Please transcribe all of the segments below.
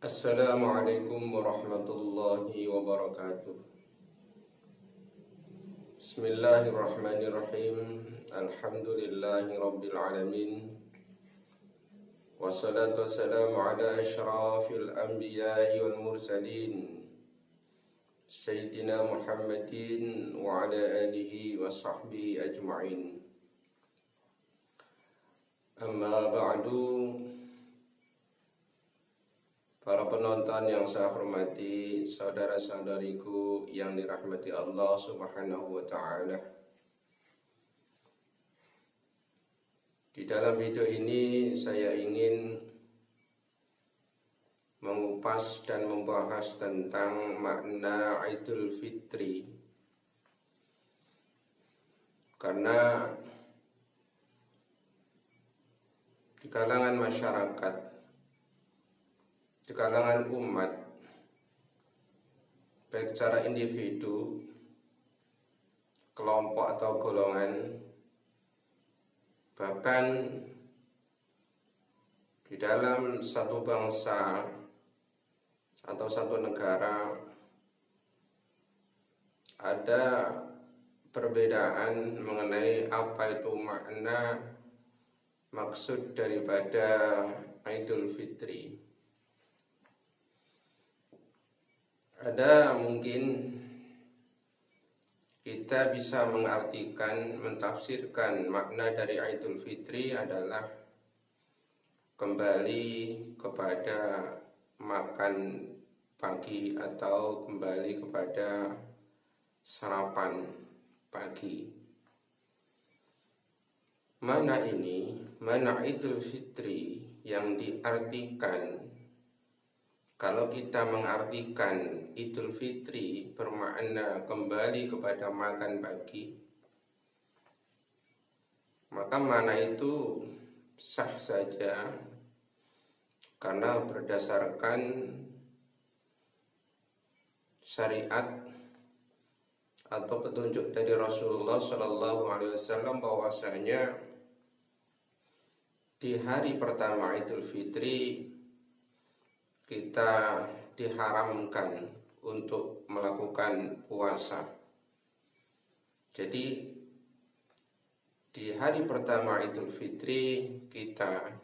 Assalamualaikum warahmatullahi wabarakatuh. Bismillahirrahmanirrahim. Alhamdulillahi rabbil alamin. Wassalatu wassalamu ala asyrafil anbiya'i wal mursalin Sayyidina Muhammadin wa ala alihi wa sahbihi ajma'in. Amma ba'du. Para penonton yang saya hormati, saudara-saudariku yang dirahmati Allah Subhanahu wa Ta'ala. Di dalam video ini saya ingin mengupas dan membahas tentang makna Idul Fitri. Karena di kalangan masyarakat, di kalangan umat, baik secara individu, kelompok atau golongan, bahkan di dalam satu bangsa atau satu negara, ada perbedaan mengenai apa itu makna maksud daripada Idul Fitri. Ada mungkin kita bisa mengartikan, mentafsirkan makna dari Idul Fitri adalah kembali kepada makan pagi atau kembali kepada sarapan pagi. Mana ini, mana Idul Fitri yang diartikan. Kalau kita mengartikan Idul Fitri bermakna kembali kepada makan pagi, maka makna itu sah saja, karena berdasarkan syariat atau petunjuk dari Rasulullah SAW bahwasanya di hari pertama Idul Fitri kita diharamkan untuk melakukan puasa. Jadi di hari pertama Idul Fitri kita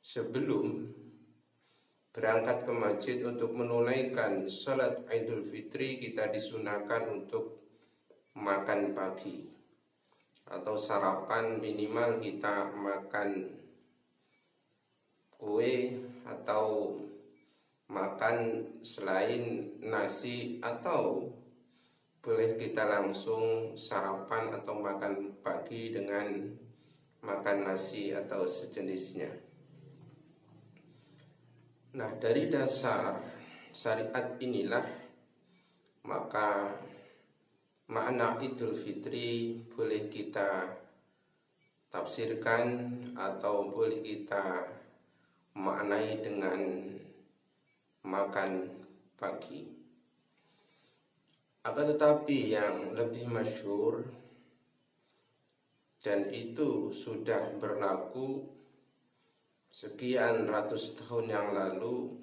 sebelum berangkat ke masjid untuk menunaikan salat Idul Fitri, kita disunahkan untuk makan pagi atau sarapan. Minimal kita makan kue atau makan selain nasi, atau boleh kita langsung sarapan atau makan pagi dengan makan nasi atau sejenisnya. Nah, dari dasar syariat inilah maka makna Idul Fitri boleh kita tafsirkan atau boleh kita maknai dengan makan pagi. Akan tetapi yang lebih masyhur, dan itu sudah berlaku sekian ratus tahun yang lalu,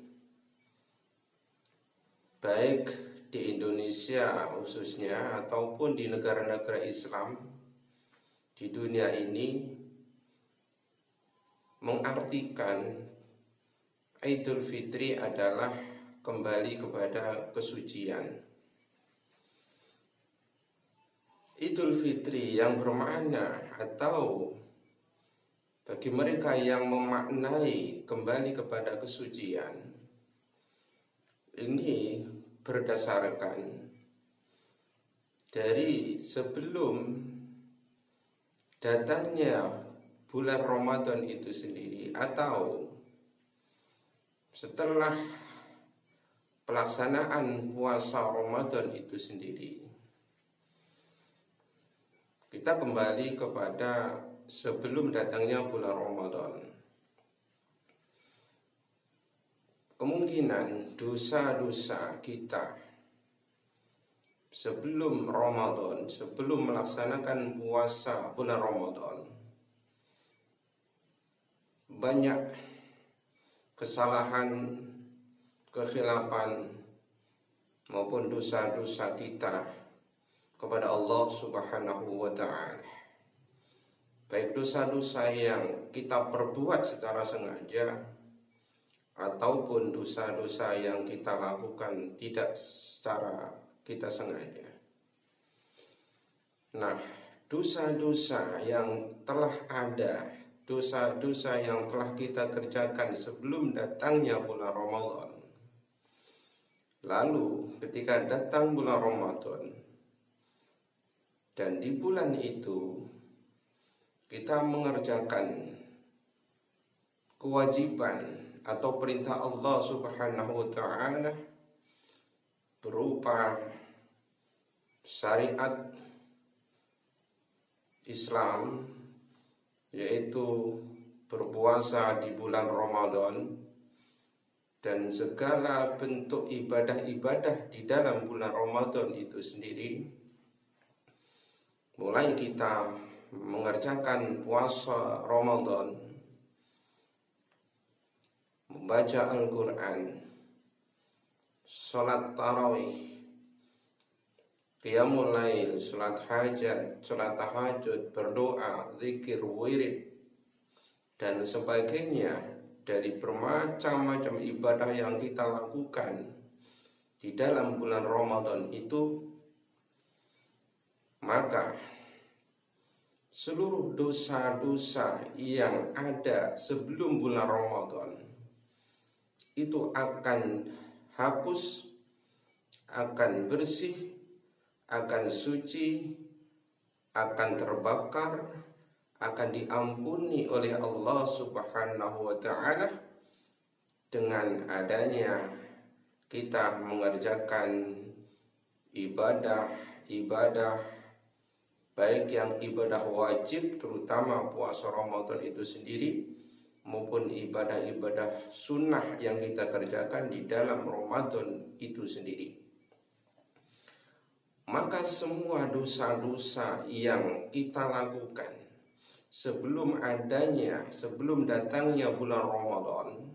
baik di Indonesia khususnya ataupun di negara-negara Islam di dunia ini, mengartikan Idul Fitri adalah kembali kepada kesucian. Idul Fitri yang bermakna, atau bagi mereka yang memaknai kembali kepada kesucian, ini berdasarkan dari sebelum datangnya bulan Ramadan itu sendiri, atau setelah pelaksanaan puasa Ramadan itu sendiri. Kita kembali kepada sebelum datangnya bulan Ramadan. Kemungkinan dosa-dosa kita sebelum Ramadan, sebelum melaksanakan puasa bulan Ramadan, banyak kesalahan kekhilafan maupun dosa-dosa kita kepada Allah Subhanahu wa ta'ala. Baik dosa-dosa yang kita perbuat secara sengaja ataupun dosa-dosa yang kita lakukan tidak secara kita sengaja. Nah, dosa-dosa yang telah ada, dosa-dosa yang telah kita kerjakan sebelum datangnya bulan Ramadan, lalu ketika datang bulan Ramadan dan di bulan itu kita mengerjakan kewajiban atau perintah Allah Subhanahu wa ta'ala berupa syariat Islam, yaitu berpuasa di bulan Ramadan dan segala bentuk ibadah-ibadah di dalam bulan Ramadan itu sendiri. Mulai kita mengerjakan puasa Ramadan, membaca Al-Quran, sholat tarawih, qiyamul lail, sholat hajat, sholat tahajud, berdoa, zikir, wirid, dan sebagainya dari bermacam-macam ibadah yang kita lakukan di dalam bulan Ramadan itu, maka seluruh dosa-dosa yang ada sebelum bulan Ramadan itu akan hapus, akan bersih, akan suci, akan terbakar, akan diampuni oleh Allah Subhanahu wa ta'ala dengan adanya kita mengerjakan ibadah-ibadah, baik yang ibadah wajib terutama puasa Ramadan itu sendiri, maupun ibadah-ibadah sunnah yang kita kerjakan di dalam Ramadan itu sendiri. Maka semua dosa-dosa yang kita lakukan sebelum datangnya bulan Ramadan,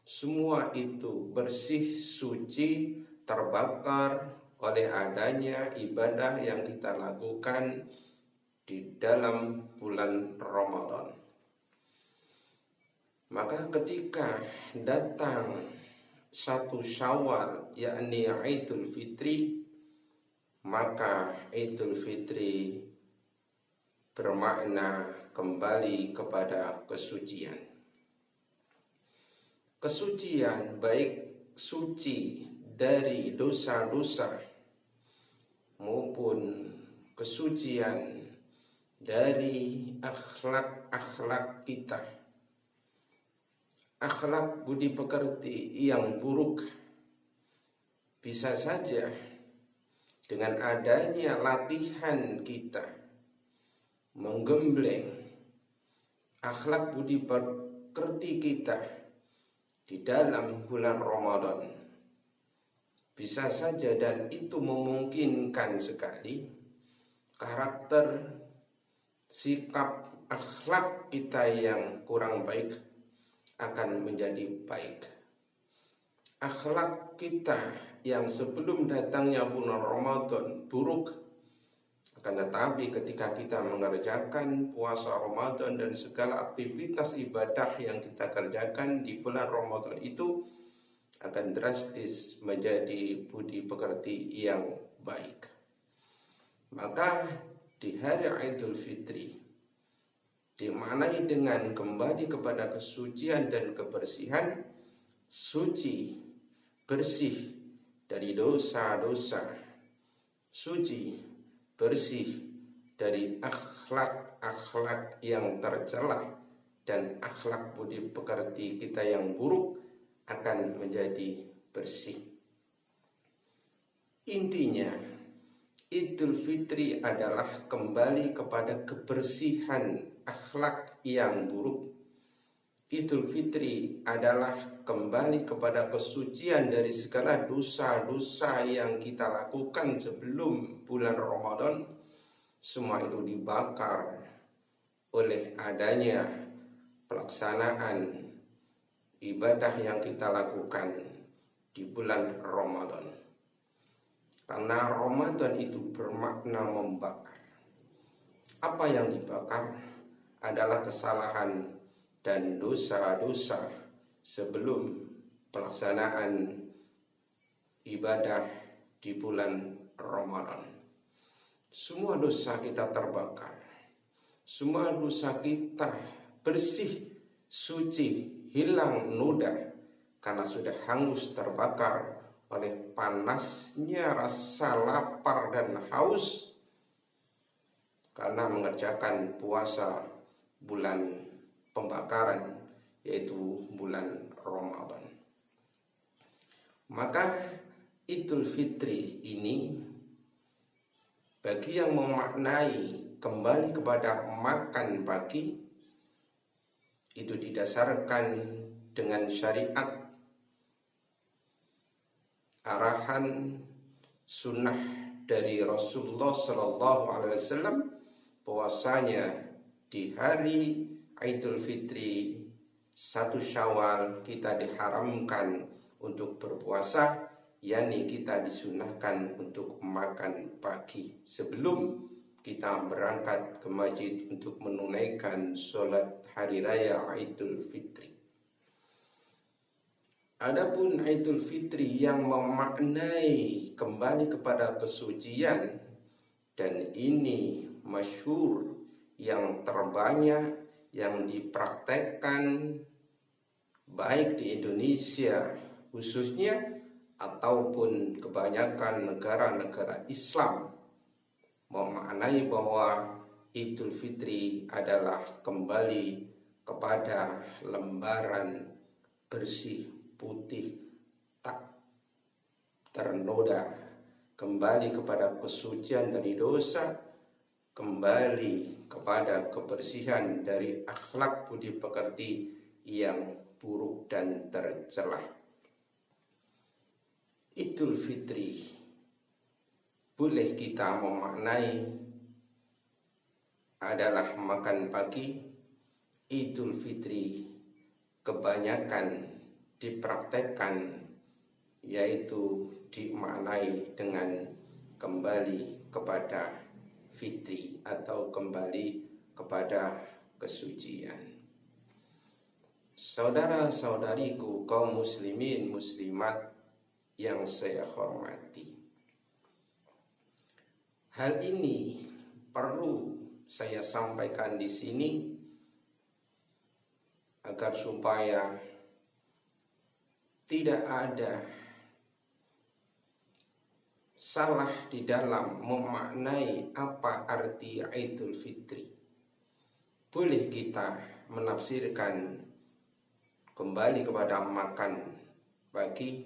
semua itu bersih, suci, terbakar oleh adanya ibadah yang kita lakukan di dalam bulan Ramadan. Maka ketika datang satu Syawal, yakni Idul Fitri, maka Idul Fitri bermakna kembali kepada kesucian. Kesucian baik suci dari dosa-dosa maupun kesucian dari akhlak-akhlak kita. Akhlak budi pekerti yang buruk bisa saja dengan adanya latihan kita menggembleng akhlak budi pekerti kita di dalam bulan Ramadan, bisa saja dan itu memungkinkan sekali karakter, sikap, akhlak kita yang kurang baik akan menjadi baik. Akhlak kita yang sebelum datangnya bulan Ramadan buruk, akan tetapi ketika kita mengerjakan puasa Ramadan dan segala aktivitas ibadah yang kita kerjakan di bulan Ramadan itu akan drastis menjadi budi pekerti yang baik. Maka di hari Idul Fitri dimaknai dengan kembali kepada kesucian dan kebersihan, suci, bersih dari dosa-dosa, suci, bersih dari akhlak-akhlak yang tercela dan akhlak budi pekerti kita yang buruk akan menjadi bersih. Intinya, Idul Fitri adalah kembali kepada kebersihan akhlak yang buruk. Idul Fitri adalah kembali kepada kesucian dari segala dosa-dosa yang kita lakukan sebelum bulan Ramadan. Semua itu dibakar oleh adanya pelaksanaan ibadah yang kita lakukan di bulan Ramadan. Karena Ramadan itu bermakna membakar. Apa yang dibakar adalah kesalahan dan dosa-dosa sebelum pelaksanaan ibadah di bulan Ramadan. Semua dosa kita terbakar. Semua dosa kita bersih, suci, hilang noda karena sudah hangus terbakar oleh panasnya rasa lapar dan haus karena mengerjakan puasa bulan pembakaran, yaitu bulan Ramadan. Maka Idul Fitri ini bagi yang memaknai kembali kepada makan pagi itu didasarkan dengan syariat, arahan sunnah dari Rasulullah SAW, puasanya di hari Idul Fitri 1 Syawal kita diharamkan untuk berpuasa, yakni kita disunahkan untuk makan pagi sebelum kita berangkat ke masjid untuk menunaikan sholat hari raya Idul Fitri. Adapun Idul Fitri yang memaknai kembali kepada kesucian, dan ini masyhur yang terbanyak yang dipraktekkan baik di Indonesia khususnya ataupun kebanyakan negara-negara Islam, memaknai bahwa Idul Fitri adalah kembali kepada lembaran bersih, putih, tak ternoda, kembali kepada kesucian dari dosa, kembali kepada kebersihan dari akhlak budi pekerti yang buruk dan tercela. Idul Fitri boleh kita memaknai adalah makan pagi. Idul Fitri kebanyakan dipraktekkan yaitu dimaknai dengan kembali kepada fitri atau kembali kepada kesucian. Saudara-saudariku kaum muslimin muslimat yang saya hormati, hal ini perlu saya sampaikan di sini agar supaya tidak ada salah di dalam memaknai apa arti Idul Fitri. Boleh kita menafsirkan kembali kepada makan pagi,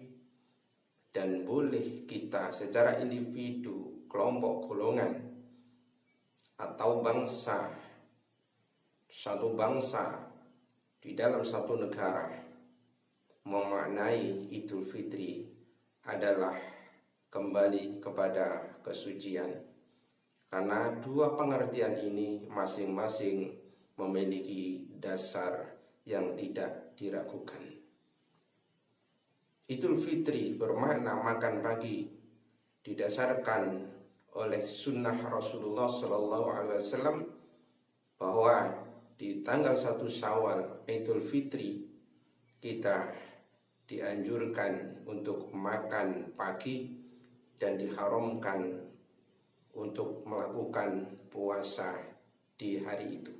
dan boleh kita secara individu, kelompok, golongan, atau bangsa, satu bangsa di dalam satu negara memaknai Idul Fitri adalah kembali kepada kesucian. Karena dua pengertian ini masing-masing memiliki dasar yang tidak diragukan. Idul Fitri bermakna makan pagi didasarkan oleh sunnah Rasulullah SAW bahwa di tanggal 1 Syawal Idul Fitri kita dianjurkan untuk makan pagi dan diharamkan untuk melakukan puasa di hari itu.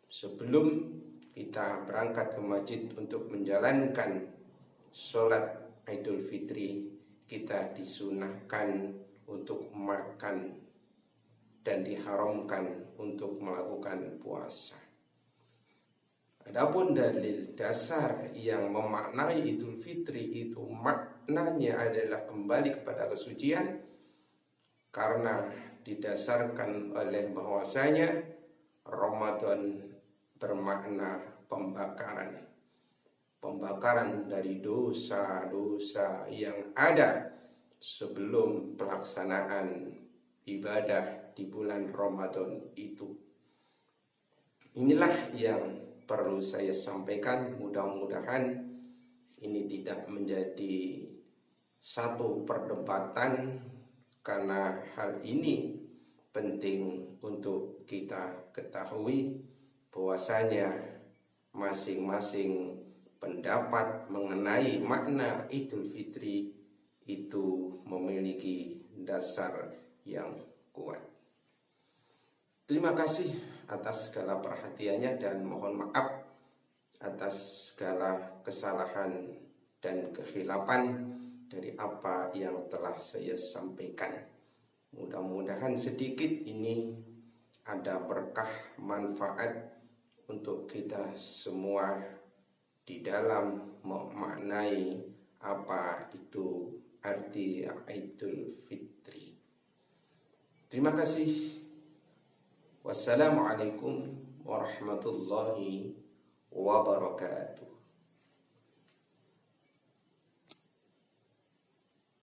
Sebelum kita berangkat ke masjid untuk menjalankan sholat Idul Fitri, kita disunahkan untuk makan dan diharamkan untuk melakukan puasa. Adapun dalil dasar yang memaknai Idul Fitri itu maknanya adalah kembali kepada kesucian, karena didasarkan oleh bahwasanya Ramadan bermakna pembakaran. Pembakaran dari dosa-dosa yang ada sebelum pelaksanaan ibadah di bulan Ramadan itu. Inilah yang perlu saya sampaikan. Mudah-mudahan ini tidak menjadi satu perdebatan, karena hal ini penting untuk kita ketahui bahwasanya masing-masing pendapat mengenai makna Idul Fitri itu memiliki dasar yang kuat. Terima kasih atas segala perhatiannya dan mohon maaf atas segala kesalahan dan kehilapan dari apa yang telah saya sampaikan. Mudah-mudahan sedikit ini ada berkah manfaat untuk kita semua di dalam memaknai apa itu arti Idul Fitri. Terima kasih. Wassalamualaikum warahmatullahi wabarakatuh.